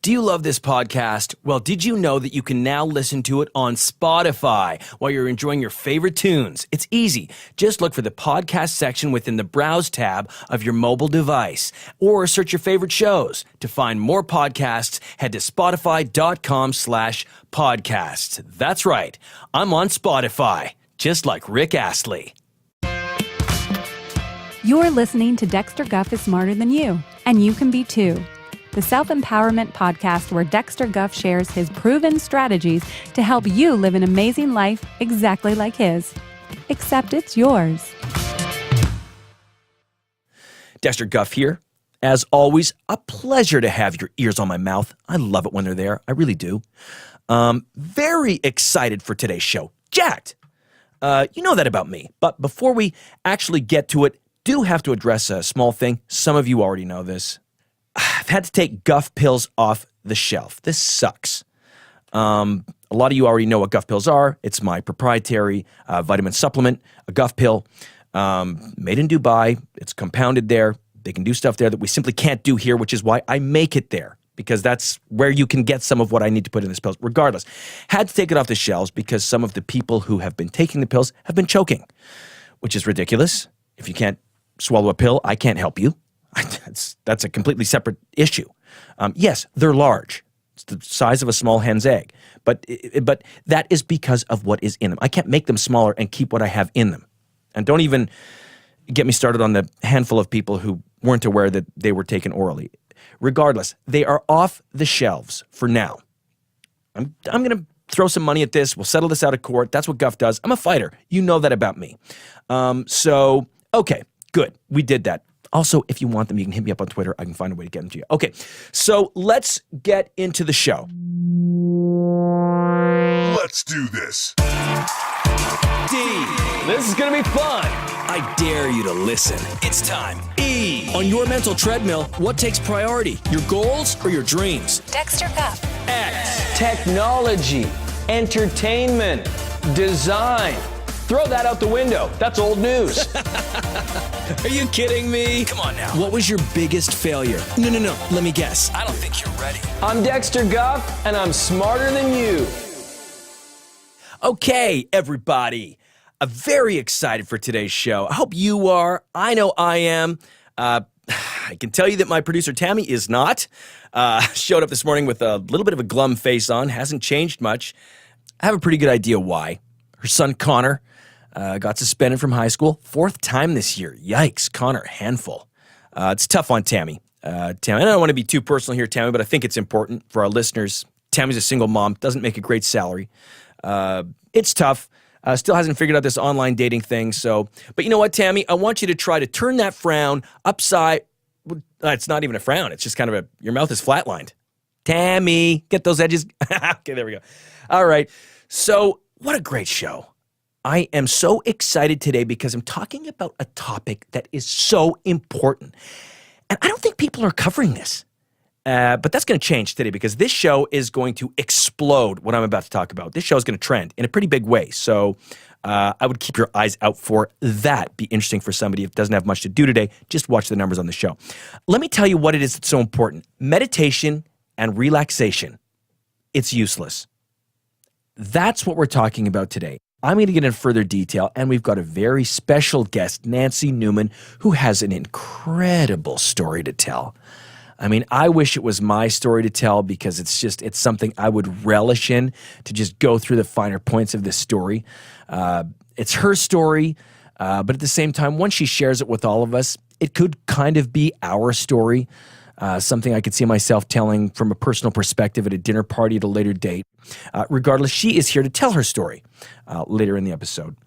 Do you love this podcast? Well, did you know that you can now listen to it on Spotify while you're enjoying your favorite tunes? It's easy. Just look for the podcast section within the Browse tab of your mobile device or search your favorite shows. To find more podcasts, head to spotify.com/podcasts. That's right. I'm on Spotify, just like Rick Astley. You're listening to Dexter Guff is Smarter Than You, and you can be too. The self-empowerment podcast where Dexter Guff shares his proven strategies to help you live an amazing life exactly like his. Except it's yours. Dexter Guff here. As always, a pleasure to have your ears on my mouth. I love it when they're there. I really do. Very excited for today's show. Jacked. You know that about me. But before we actually get to it, do have to address a small thing. Some of you already know this. I've had to take Guff pills off the shelf. This sucks. A lot of you already know what Guff pills are. It's my proprietary vitamin supplement, a Guff pill, made in Dubai. It's compounded there. They can do stuff there that we simply can't do here, which is why I make it there, because that's where you can get some of what I need to put in this pills. Regardless, had to take it off the shelves because some of the people who have been taking the pills have been choking, which is ridiculous. If you can't swallow a pill, I can't help you. That's a completely separate issue. Yes, they're large. It's the size of a small hen's egg. But that is because of what is in them. I can't make them smaller and keep what I have in them. And don't even get me started on the handful of people who weren't aware that they were taken orally. Regardless, they are off the shelves for now. I'm going to throw some money at this. We'll settle this out of court. That's what Guff does. I'm a fighter. You know that about me. Okay, good. We did that. Also, if you want them, you can hit me up on Twitter. I can find a way to get them to you. Okay, so let's get into the show. Let's do this. D. This is going to be fun. I dare you to listen. It's time. E. On your mental treadmill, what takes priority? Your goals or your dreams? Dexter Guff. X. Technology, entertainment, design. Throw that out the window. That's old news. Are you kidding me? Come on now. What was your biggest failure? No. Let me guess. I don't think you're ready. I'm Dexter Guff, and I'm smarter than you. Okay, everybody. I'm very excited for today's show. I hope you are. I know I am. I can tell you that my producer, Tammy, is not. Showed up this morning with a little bit of a glum face on. Hasn't changed much. I have a pretty good idea why. Her son, Connor, got suspended from high school. 4th time this year. Yikes, Connor, handful. It's tough on Tammy. Tammy, I don't want to be too personal here, Tammy, but I think it's important for our listeners. Tammy's a single mom, doesn't make a great salary. It's tough. Still hasn't figured out this online dating thing. But you know what, Tammy? I want you to try to turn that frown upside. It's not even a frown. It's just kind of your mouth is flatlined. Tammy, get those edges. Okay, there we go. All right. So what a great show. I am so excited today because I'm talking about a topic that is so important. And I don't think people are covering this. But that's going to change today because this show is going to explode what I'm about to talk about. This show is going to trend in a pretty big way. So I would keep your eyes out for that. Be interesting for somebody who doesn't have much to do today. Just watch the numbers on the show. Let me tell you what it is that's so important. Meditation and relaxation. It's useless. That's what we're talking about today. I'm going to get into further detail, and we've got a very special guest, Nancy Newman, who has an incredible story to tell. I mean, I wish it was my story to tell because it's something I would relish in to just go through the finer points of this story. It's her story, but at the same time, once she shares it with all of us, it could kind of be our story, something I could see myself telling from a personal perspective at a dinner party at a later date. Regardless, she is here to tell her story later in the episode.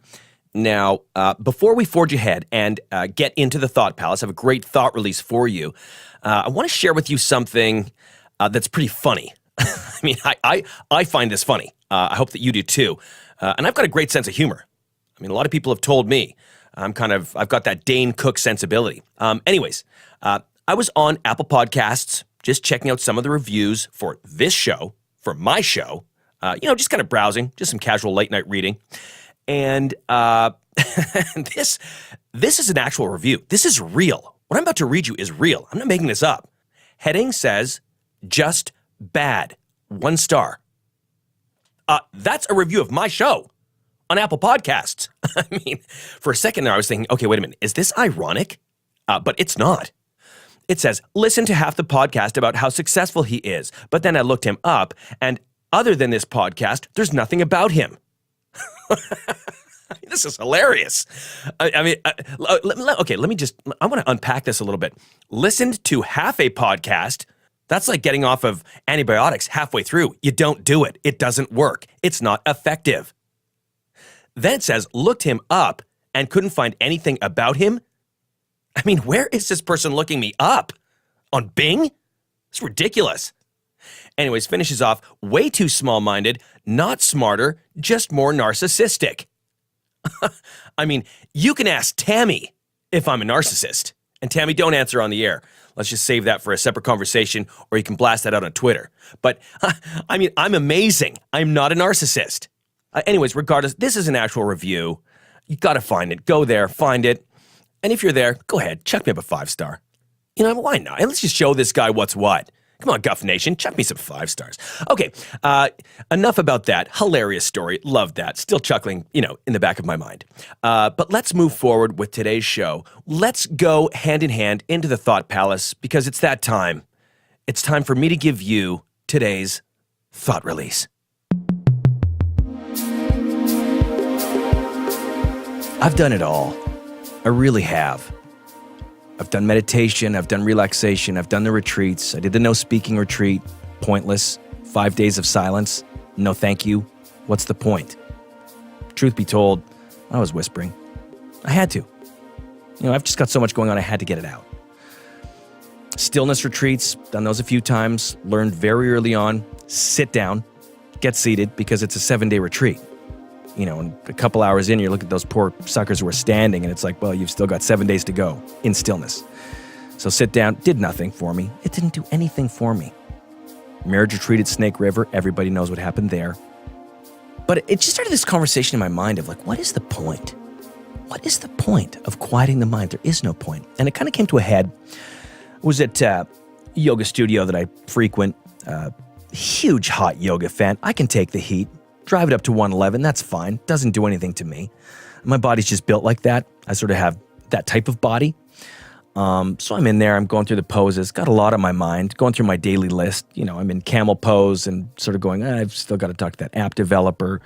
Now, before we forge ahead and get into the Thought Palace, I have a great thought release for you. I want to share with you something that's pretty funny. I mean, I find this funny. I hope that you do too. And I've got a great sense of humor. I mean, a lot of people have told me I've got that Dane Cook sensibility. Anyways, I was on Apple Podcasts, just checking out some of the reviews for this show, for my show, just kind of browsing, just some casual late night reading. And this is an actual review. This is real. What I'm about to read you is real. I'm not making this up. Heading says, just bad, 1 star. That's a review of my show on Apple Podcasts. I mean, for a second there, I was thinking, okay, wait a minute, is this ironic? But it's not. It says, listen to half the podcast about how successful he is. But then I looked him up, and other than this podcast, there's nothing about him. This is hilarious. I mean, let me just, I want to unpack this a little bit. Listened to half a podcast. That's like getting off of antibiotics halfway through. You don't do it. It doesn't work. It's not effective. Then it says, looked him up and couldn't find anything about him. I mean, where is this person looking me up? On Bing? It's ridiculous. Anyways, finishes off, way too small-minded, not smarter, just more narcissistic. I mean, you can ask Tammy if I'm a narcissist. And Tammy, don't answer on the air. Let's just save that for a separate conversation, or you can blast that out on Twitter. But, I mean, I'm amazing. I'm not a narcissist. Anyways, regardless, this is an actual review. You got to find it. Go there, find it. And if you're there, go ahead, chuck me up a 5-star. You know, why not? And let's just show this guy what's what. Come on, Guff Nation, chuck me some 5 stars. Okay, enough about that. Hilarious story. Loved that. Still chuckling, in the back of my mind. But let's move forward with today's show. Let's go hand in hand into the Thought Palace, because it's that time. It's time for me to give you today's thought release. I've done it all. I really have. I've done meditation, I've done relaxation, I've done the retreats. I did the no speaking retreat, pointless. 5 days of silence, no thank you. What's the point? Truth be told, I was whispering. I had to. I've just got so much going on, I had to get it out. Stillness retreats, done those a few times, learned very early on, sit down, get seated, because it's a 7-day retreat. And a couple hours in, you look at those poor suckers who are standing, and it's like, well, you've still got 7 days to go in stillness. So sit down, did nothing for me. It didn't do anything for me. Marriage retreat at Snake River, everybody knows what happened there. But it just started this conversation in my mind of like, what is the point? What is the point of quieting the mind? There is no point. And it kind of came to a head. I was at a yoga studio that I frequent. Huge hot yoga fan. I can take the heat. Drive it up to 111, that's fine. Doesn't do anything to me. My body's just built like that. I sort of have that type of body. So I'm in there, I'm going through the poses, got a lot on my mind, going through my daily list. I'm in camel pose and sort of going, I've still got to talk to that app developer.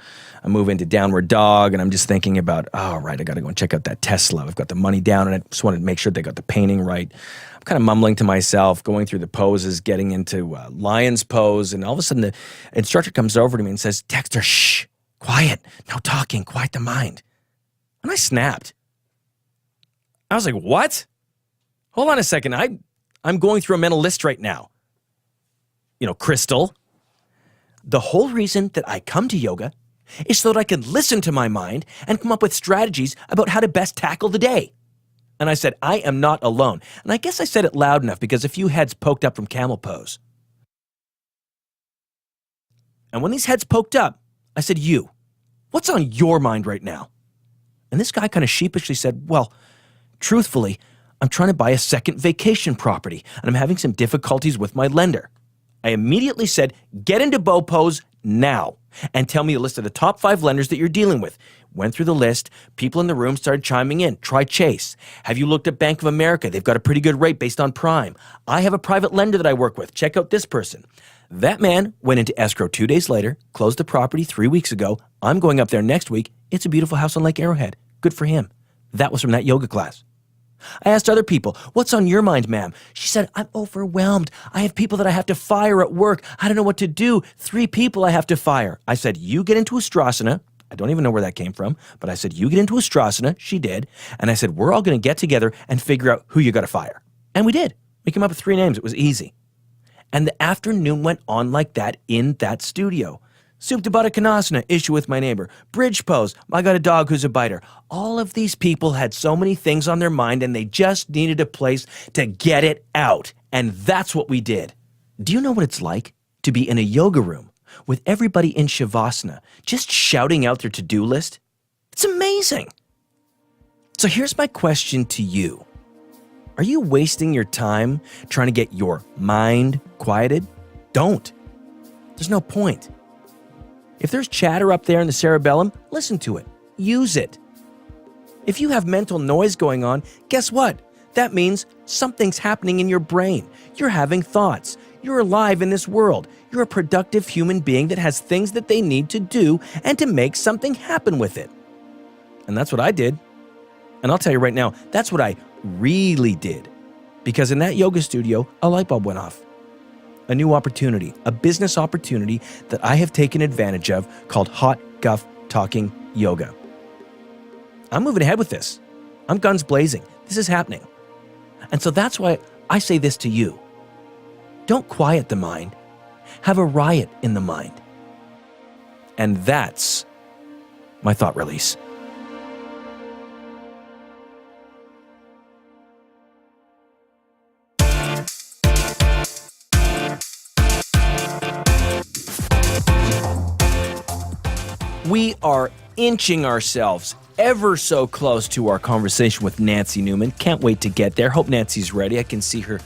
I move into downward dog, and I'm just thinking about, I got to go and check out that Tesla. I've got the money down, and I just wanted to make sure they got the painting right. I'm kind of mumbling to myself, going through the poses, getting into lion's pose, and all of a sudden the instructor comes over to me and says, Dexter, shh, quiet, no talking, quiet the mind. And I snapped. I was like, what? Hold on a second, I'm going through a mental list right now. Crystal, the whole reason that I come to yoga is so that I can listen to my mind and come up with strategies about how to best tackle the day. And I said, I am not alone. And I guess I said it loud enough because a few heads poked up from camel pose. And when these heads poked up, I said, you, what's on your mind right now? And this guy kind of sheepishly said, well, truthfully, I'm trying to buy a second vacation property, and I'm having some difficulties with my lender. I immediately said, get into bow pose now, and tell me a list of the top 5 lenders that you're dealing with. Went through the list. People in the room started chiming in. Try Chase. Have you looked at Bank of America? They've got a pretty good rate based on prime. I have a private lender that I work with. Check out this person. That man went into escrow 2 days later, closed the property 3 weeks ago. I'm going up there next week. It's a beautiful house on Lake Arrowhead. Good for him. That was from that yoga class. I asked other people, what's on your mind, ma'am? She said, I'm overwhelmed. I have people that I have to fire at work. I don't know what to do. 3 people I have to fire. I said, you get into Astrasana. I don't even know where that came from, but I said, you get into Astrasana. She did. And I said, we're all going to get together and figure out who you got to fire. And we did. We came up with 3 names. It was easy. And the afternoon went on like that in that studio. Supta Baddha Konasana, issue with my neighbor. Bridge pose, I got a dog who's a biter. All of these people had so many things on their mind, and they just needed a place to get it out. And that's what we did. Do you know what it's like to be in a yoga room with everybody in Shavasana just shouting out their to-do list? It's amazing. So here's my question to you. Are you wasting your time trying to get your mind quieted? Don't. There's no point. If there's chatter up there in the cerebellum, listen to it. Use it. If you have mental noise going on, guess what? That means something's happening in your brain. You're having thoughts. You're alive in this world. You're a productive human being that has things that they need to do and to make something happen with it. And that's what I did. And I'll tell you right now, that's what I really did. Because in that yoga studio, a light bulb went off. A new opportunity, a business opportunity that I have taken advantage of called Hot Guff Talking Yoga. I'm moving ahead with this. I'm guns blazing. This is happening. And so that's why I say this to you. Don't quiet the mind. Have a riot in the mind. And that's my thought release. We are inching ourselves ever so close to our conversation with Nancy Newman. Can't wait to get there. Hope Nancy's ready. I can see her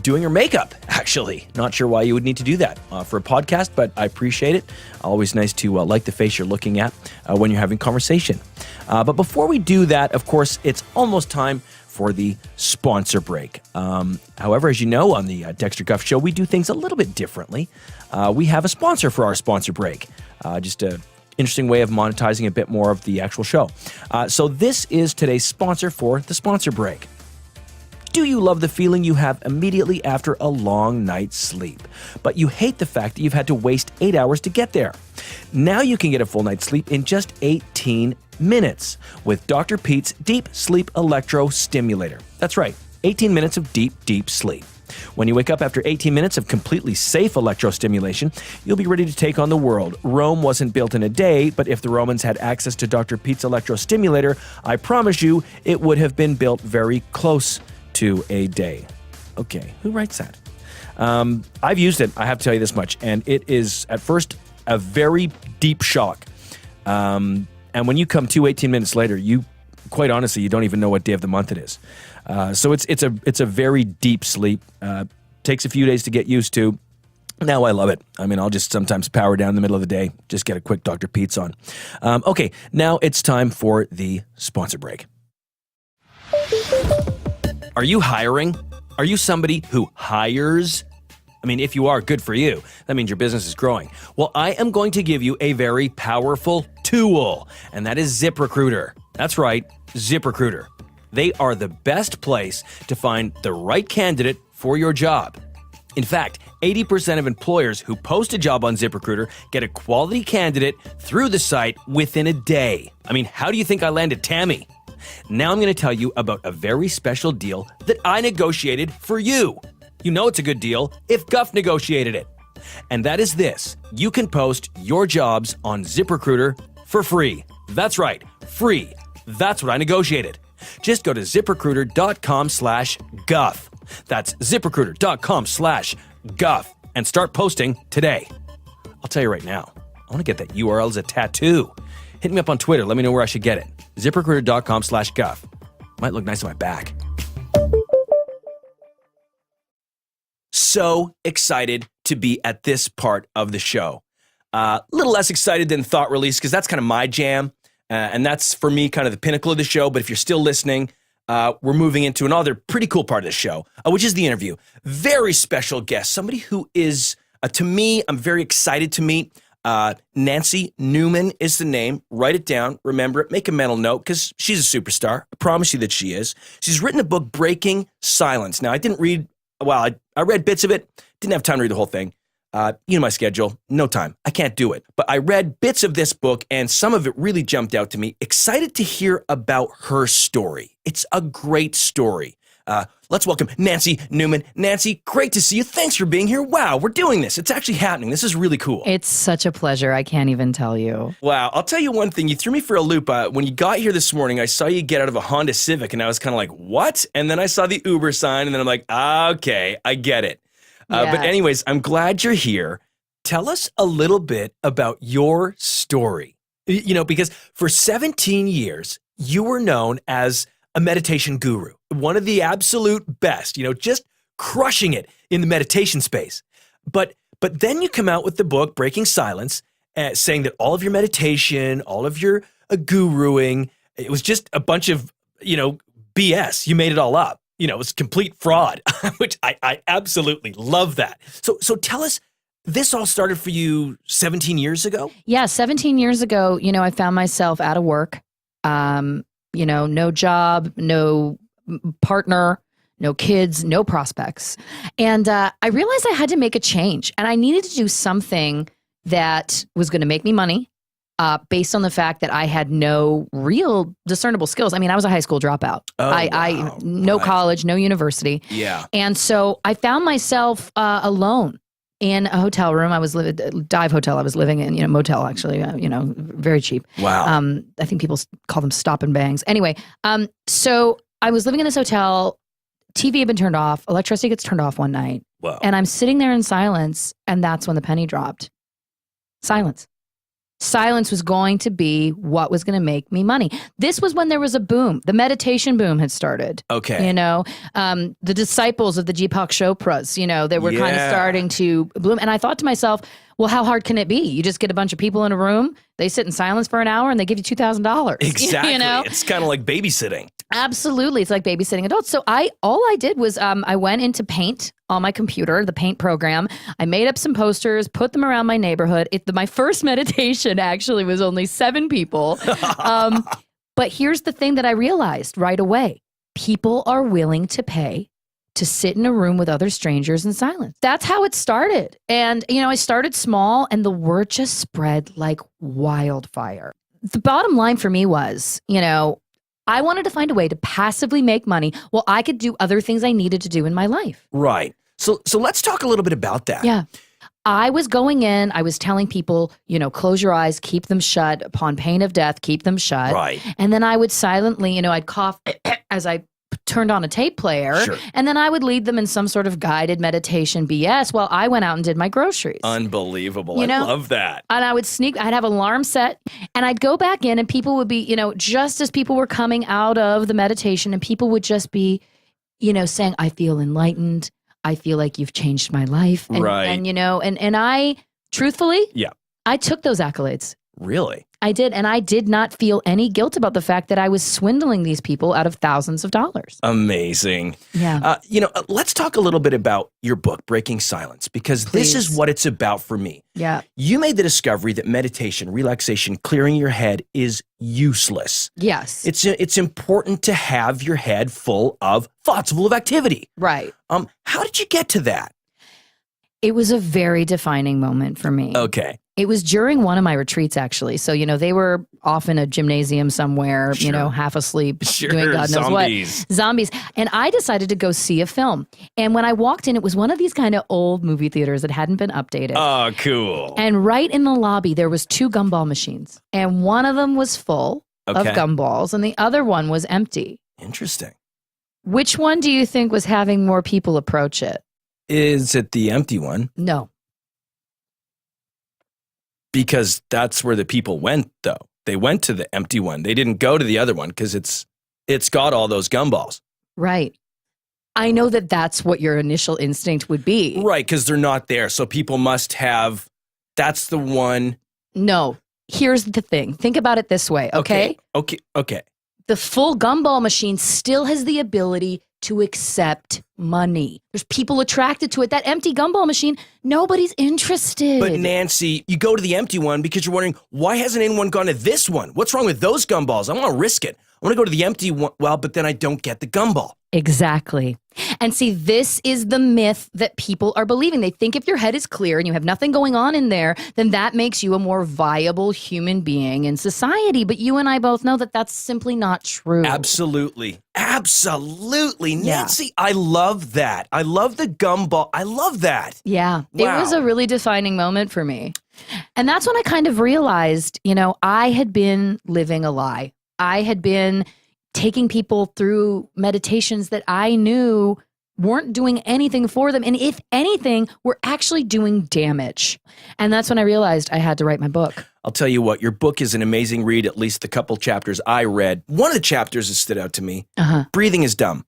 doing her makeup, actually. Not sure why you would need to do that for a podcast, but I appreciate it. Always nice to like the face you're looking at when you're having conversation. But before we do that, of course, it's almost time for the sponsor break. However, as you know, on the Dexter Guff Show, we do things a little bit differently. We have a sponsor for our sponsor break. Just a interesting way of monetizing a bit more of the actual show. So this is today's sponsor for the sponsor break. Do you love the feeling you have immediately after a long night's sleep, but you hate the fact that you've had to waste 8 hours to get there? Now you can get a full night's sleep in just 18 minutes with Dr. Pete's Deep Sleep Electro Stimulator. That's right, 18 minutes of deep, deep sleep. When you wake up after 18 minutes of completely safe electrostimulation, you'll be ready to take on the world. Rome wasn't built in a day, but if the Romans had access to Dr. Pete's electrostimulator, I promise you it would have been built very close to a day. Okay, who writes that? I've used it, I have to tell you this much, and it is at first a very deep shock. And when you come to 18 minutes later, you quite honestly, you don't even know what day of the month it is. So it's a very deep sleep. Takes a few days to get used to. Now I love it. I mean, I'll just sometimes power down in the middle of the day, just get a quick Dr. Pete's on. Okay, now it's time for the sponsor break. Are you hiring? Are you somebody who hires? I mean, if you are, good for you. That means your business is growing. Well, I am going to give you a very powerful tool, and that is ZipRecruiter. That's right, ZipRecruiter. They are the best place to find the right candidate for your job. In fact, 80% of employers who post a job on ZipRecruiter get a quality candidate through the site within a day. I mean, how do you think I landed Tammy? Now I'm going to tell you about a very special deal that I negotiated for you. You know it's a good deal if Guff negotiated it. And that is this. You can post your jobs on ZipRecruiter for free. That's right, free. That's what I negotiated. Just go to ZipRecruiter.com/Guff. That's ZipRecruiter.com/Guff and start posting today. I'll tell you right now, I want to get that URL as a tattoo. Hit me up on Twitter. Let me know where I should get it. ZipRecruiter.com/Guff. Might look nice on my back. So excited to be at this part of the show. A little less excited than Thought Release because that's kind of my jam. And that's, for me, kind of the pinnacle of the show. But if you're still listening, we're moving into another pretty cool part of the show, which is the interview. Very special guest, somebody who is, to me, I'm very excited to meet. Nancy Newman is the name. Write it down. Remember it. Make a mental note because she's a superstar. I promise you that she is. She's written a book, Breaking Silence. Now, I didn't read, well, I read bits of it. Didn't have time to read the whole thing. You know my schedule. No time. I can't do it. But I read bits of this book, and some of it really jumped out to me. Excited to hear about her story. It's a great story. Let's welcome Nancy Newman. Nancy, great to see you. Thanks for being here. Wow, we're doing this. It's actually happening. This is really cool. It's such a pleasure. I can't even tell you. Wow. I'll tell you one thing. You threw me for a loop. When you got here this morning, I saw you get out of a Honda Civic, and I was kind of like, what? And then I saw the Uber sign, and then I'm like, okay, I get it. But anyways, I'm glad you're here. Tell us a little bit about your story. You know, because for 17 years, you were known as a meditation guru, one of the absolute best, you know, just crushing it in the meditation space. But But then you come out with the book, Breaking Silence, saying that all of your meditation, all of your guruing, it was just a bunch of, BS. You made it all up. It was complete fraud, which I absolutely love that. So tell us, this all started for you 17 years ago? Yeah, 17 years ago, I found myself out of work, no job, no partner, no kids, no prospects. And I realized I had to make a change, and I needed to do something that was going to make me money based on the fact that I had no real discernible skills. I mean, I was a high school dropout. Wow. No Right. college, no university. Yeah. And so I found myself alone in a hotel room. I was dive hotel. I was living in, motel actually, very cheap. Wow. I think people call them stop and bangs. Anyway, so I was living in this hotel. TV had been turned off. Electricity gets turned off one night. Wow. And I'm sitting there in silence. And that's when the penny dropped. Silence. Silence was going to be what was going to make me money. This was when there was a boom. The meditation boom had started. Okay. The disciples of the Deepak Chopras, they were kind of Yeah. starting to bloom. And I thought to myself, well, how hard can it be? You just get a bunch of people in a room, they sit in silence for an hour, and they give you $2,000. Exactly. You know? It's kind of like babysitting. Absolutely. It's like babysitting adults. So all I did was I went into Paint on my computer, the Paint program. I made up some posters, put them around my neighborhood. My first meditation actually was only 7 people. But here's the thing that I realized right away. People are willing to pay to sit in a room with other strangers in silence. That's how it started. And, I started small and the word just spread like wildfire. The bottom line for me was, I wanted to find a way to passively make money while I could do other things I needed to do in my life. Right. So let's talk a little bit about that. Yeah. I was going in, I was telling people, close your eyes, keep them shut. Upon pain of death, keep them shut. Right. And then I would silently, I'd cough as I turned on a tape player. Sure. And then I would lead them in some sort of guided meditation BS while I went out and did my groceries. Unbelievable. I You know? love that. And I would I'd have alarm set, and I'd go back in, and people would be, just as people were coming out of the meditation, and people would just be, saying, I feel enlightened. I feel like you've changed my life. And, Right. And I, truthfully, Yeah. I took those accolades. Really? I did. And I did not feel any guilt about the fact that I was swindling these people out of thousands of dollars. Amazing. Yeah. Let's talk a little bit about your book, Breaking Silence, because this is Please. what it's about for me. Yeah. You made the discovery that meditation, relaxation, clearing your head is useless. Yes. It's important to have your head full of thoughts, full of activity. right. How did you get to that? It was a very defining moment for me. Okay. It was during one of my retreats, actually. So, they were off in a gymnasium somewhere, Sure. half asleep, Sure, doing God knows zombies. what. Zombies. And I decided to go see a film. And when I walked in, it was one of these kind of old movie theaters that hadn't been updated. Oh, cool. And right in the lobby, there was 2 gumball machines. And one of them was full of Okay. gumballs, and the other one was empty. Interesting. Which one do you think was having more people approach it? Is it the empty one? No. Because that's where the people went, though. They went to the empty one. They didn't go to the other one because it's got all those gumballs. Right. I know that that's what your initial instinct would be. Right, because they're not there. So people must have, that's the one. No. Here's the thing. Think about it this way, okay? Okay. The full gumball machine still has the ability to accept money. There's people attracted to it. That empty gumball machine, nobody's interested. But Nancy, you go to the empty one because you're wondering, why hasn't anyone gone to this one? What's wrong with those gumballs? I want to risk it. I want to go to the empty one. Well, but then I don't get the gumball. Exactly. And see, this is the myth that people are believing. They think if your head is clear and you have nothing going on in there, then that makes you a more viable human being in society. But you and I both know that that's simply not true. Absolutely. Absolutely. Yeah. Nancy, I love that. I love the gumball. I love that. Yeah. Wow. It was a really defining moment for me. And that's when I kind of realized, I had been living a lie. I had been taking people through meditations that I knew weren't doing anything for them. And if anything, were actually doing damage. And that's when I realized I had to write my book. I'll tell you what, your book is an amazing read, at least the couple chapters I read. One of the chapters that stood out to me, Uh-huh. breathing is dumb.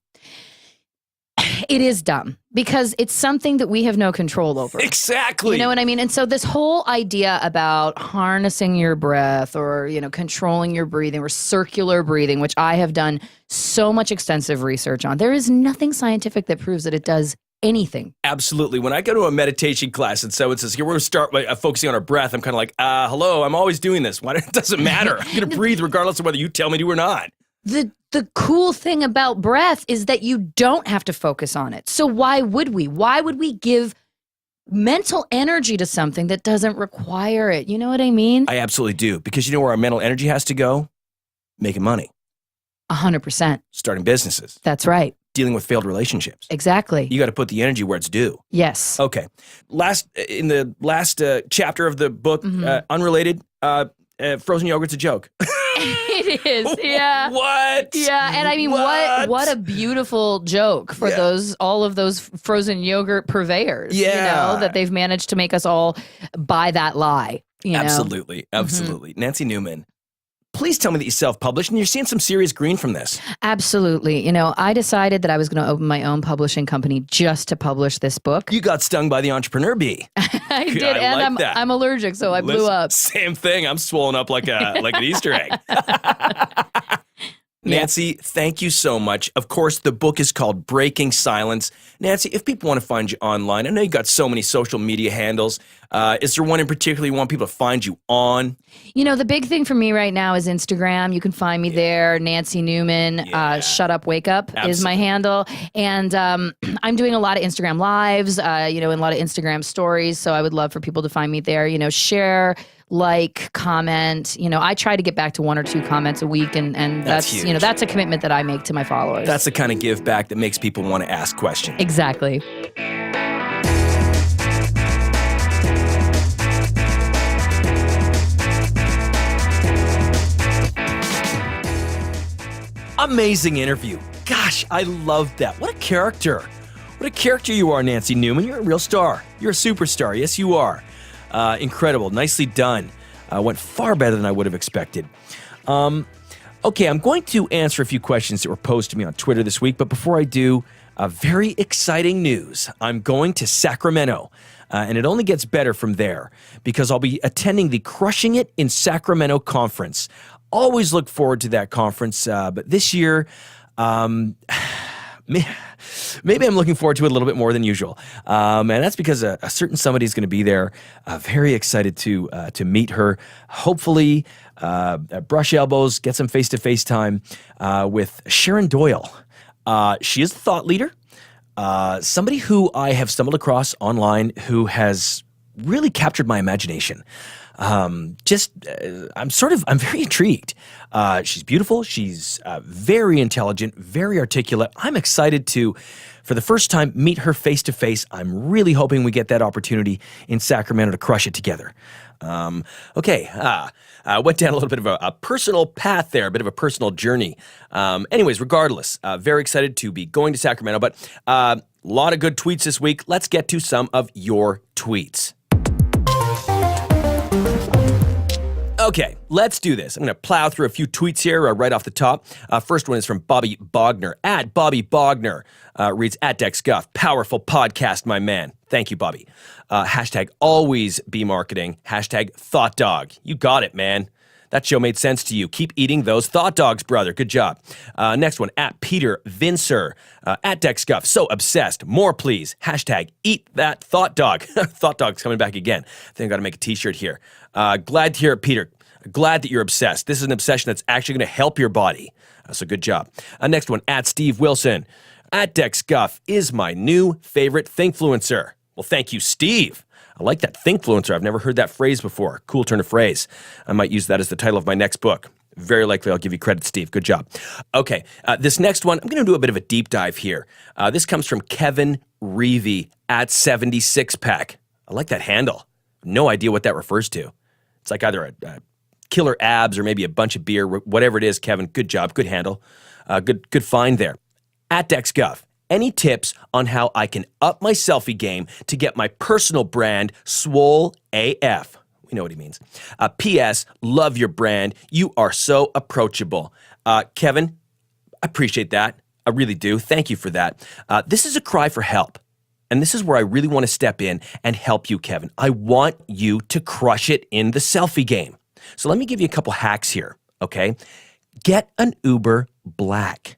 It is dumb because it's something that we have no control over. Exactly. You know what I mean? And so this whole idea about harnessing your breath or, controlling your breathing or circular breathing, which I have done so much extensive research on, there is nothing scientific that proves that it does anything. Absolutely. When I go to a meditation class and someone says, here, we're going to start by focusing on our breath, I'm kind of like, hello, I'm always doing this. Why? It doesn't matter. I'm going to breathe regardless of whether you tell me to or not. The cool thing about breath is that you don't have to focus on it. So why would we? Why would we give mental energy to something that doesn't require it? You know what I mean? I absolutely do. Because you know where our mental energy has to go? Making money. 100%. Starting businesses. That's right. Dealing with failed relationships. Exactly. You got to put the energy where it's due. Yes. Okay. In the last chapter of the book, unrelated, frozen yogurt's a joke. It is, yeah. What? Yeah, and I mean, what a beautiful joke for all of those frozen yogurt purveyors. Yeah. That they've managed to make us all buy that lie. Absolutely. Nancy Newman, please tell me that you self-published and you're seeing some serious green from this. Absolutely. I decided that I was going to open my own publishing company just to publish this book. You got stung by the entrepreneur bee. I did, and I'm allergic, so I blew up. Same thing. I'm swollen up like an Easter egg. Nancy, thank you so much. Of course, the book is called Breaking Silence. Nancy, if people want to find you online, I know you got so many social media handles. Is there one in particular you want people to find you on? The big thing for me right now is Instagram. You can find me there. Nancy Newman, Shut Up, Wake Up is my handle. And I'm doing a lot of Instagram lives, and a lot of Instagram stories. So I would love for people to find me there, share, like, comment. I try to get back to 1 or 2 comments a week, and that's huge. That's a commitment that I make to my followers. That's the kind of give back that makes people want to ask questions. Exactly. Amazing interview. Gosh, I loved that. What a character. What a character you are, Nancy Newman. You're a real star. You're a superstar. Yes, you are. Incredible. Nicely done. Went far better than I would have expected. Okay, I'm going to answer a few questions that were posed to me on Twitter this week, but before I do, very exciting news. I'm going to Sacramento, and it only gets better from there because I'll be attending the Crushing It in Sacramento conference. Always look forward to that conference, but this year, maybe I'm looking forward to it a little bit more than usual. And that's because a certain somebody is going to be there. Very excited to meet her. Hopefully, brush elbows, get some face-to-face time with Sharon Doyle. She is a thought leader, somebody who I have stumbled across online who has really captured my imagination. I'm very intrigued. She's beautiful. She's very intelligent, very articulate. I'm excited to, for the first time, meet her face to face. I'm really hoping we get that opportunity in Sacramento to crush it together. Okay. Went down a little bit of a personal path there, a bit of a personal journey. Anyways, regardless, very excited to be going to Sacramento, but a lot of good tweets this week. Let's get to some of your tweets. Okay, let's do this. I'm going to plow through a few tweets here right off the top. First one is from Bobby Bogner. At Bobby Bogner reads, at Dex Guff, powerful podcast, my man. Thank you, Bobby. Hashtag always be marketing. Hashtag thought dog. You got it, man. That show made sense to you. Keep eating those thought dogs, brother. Good job. Next one, at Peter Vincer. At Dex Guff, so obsessed. More, please. Hashtag eat that thought dog. Thought dog's coming back again. I think I got to make a t-shirt here. Glad to hear it, Peter. Glad that you're obsessed. This is an obsession that's actually going to help your body. So good job. Next one, at Steve Wilson. At Dex Guff is my new favorite Thinkfluencer. Well, thank you, Steve. I like that Thinkfluencer. I've never heard that phrase before. Cool turn of phrase. I might use that as the title of my next book. Very likely I'll give you credit, Steve. Good job. Okay, this next one, I'm going to do a bit of a deep dive here. This comes from Kevin Reevy at 76pack. I like that handle. No idea what that refers to. It's like either a killer abs or maybe a bunch of beer, whatever it is, Kevin. Good job. Good handle. Good find there. At DexGuff, any tips on how I can up my selfie game to get my personal brand swole AF? We know what he means. P.S. Love your brand. You are so approachable. Kevin, I appreciate that. I really do. Thank you for that. This is a cry for help. And this is where I really want to step in and help you, Kevin. I want you to crush it in the selfie game. So let me give you a couple hacks here, okay? Get an Uber Black.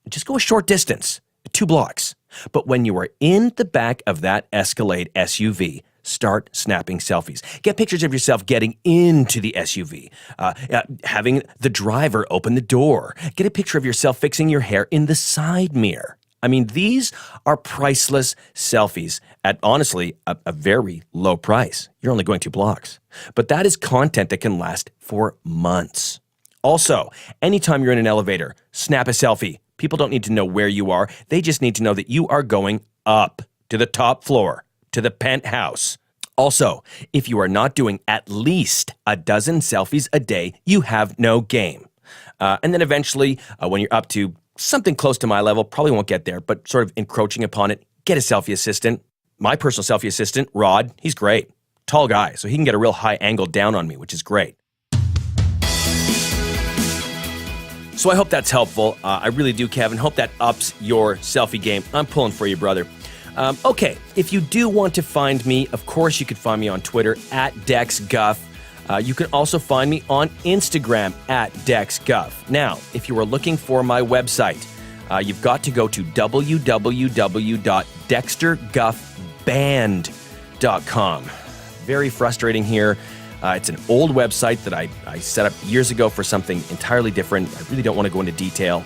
Just go a short distance, 2 blocks. But when you are in the back of that Escalade SUV, start snapping selfies. Get pictures of yourself getting into the SUV, having the driver open the door. Get a picture of yourself fixing your hair in the side mirror. I mean, these are priceless selfies at, honestly, a very low price. You're only going 2 blocks. But that is content that can last for months. Also, anytime you're in an elevator, snap a selfie. People don't need to know where you are. They just need to know that you are going up to the top floor, to the penthouse. Also, if you are not doing at least a dozen selfies a day, you have no game. And then eventually, when you're up to something close to my level, probably won't get there, but sort of encroaching upon it, get a selfie assistant. My personal selfie assistant, Rod, he's great. Tall guy, so he can get a real high angle down on me, which is great. So I hope that's helpful. I really do, Kevin. Hope that ups your selfie game. I'm pulling for you, brother. Okay, if you do want to find me, of course you could find me on Twitter at DexGuff. You can also find me on Instagram at DexGuff. Now, if you are looking for my website, you've got to go to www.dexterguffband.com. Very frustrating here. It's an old website that I set up years ago for something entirely different. I really don't want to go into detail.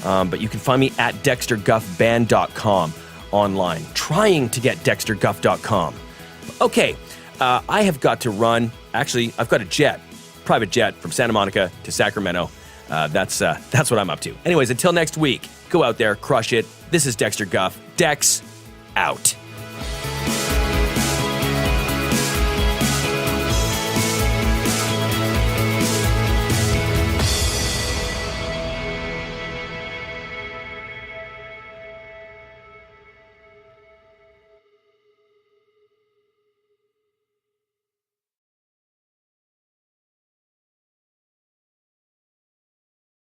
But you can find me at dexterguffband.com online, trying to get dexterguff.com. Okay, I have got to run. Actually, I've got a private jet from Santa Monica to Sacramento. That's what I'm up to. Anyways, until next week, go out there, crush it. This is Dexter Guff. Dex, out.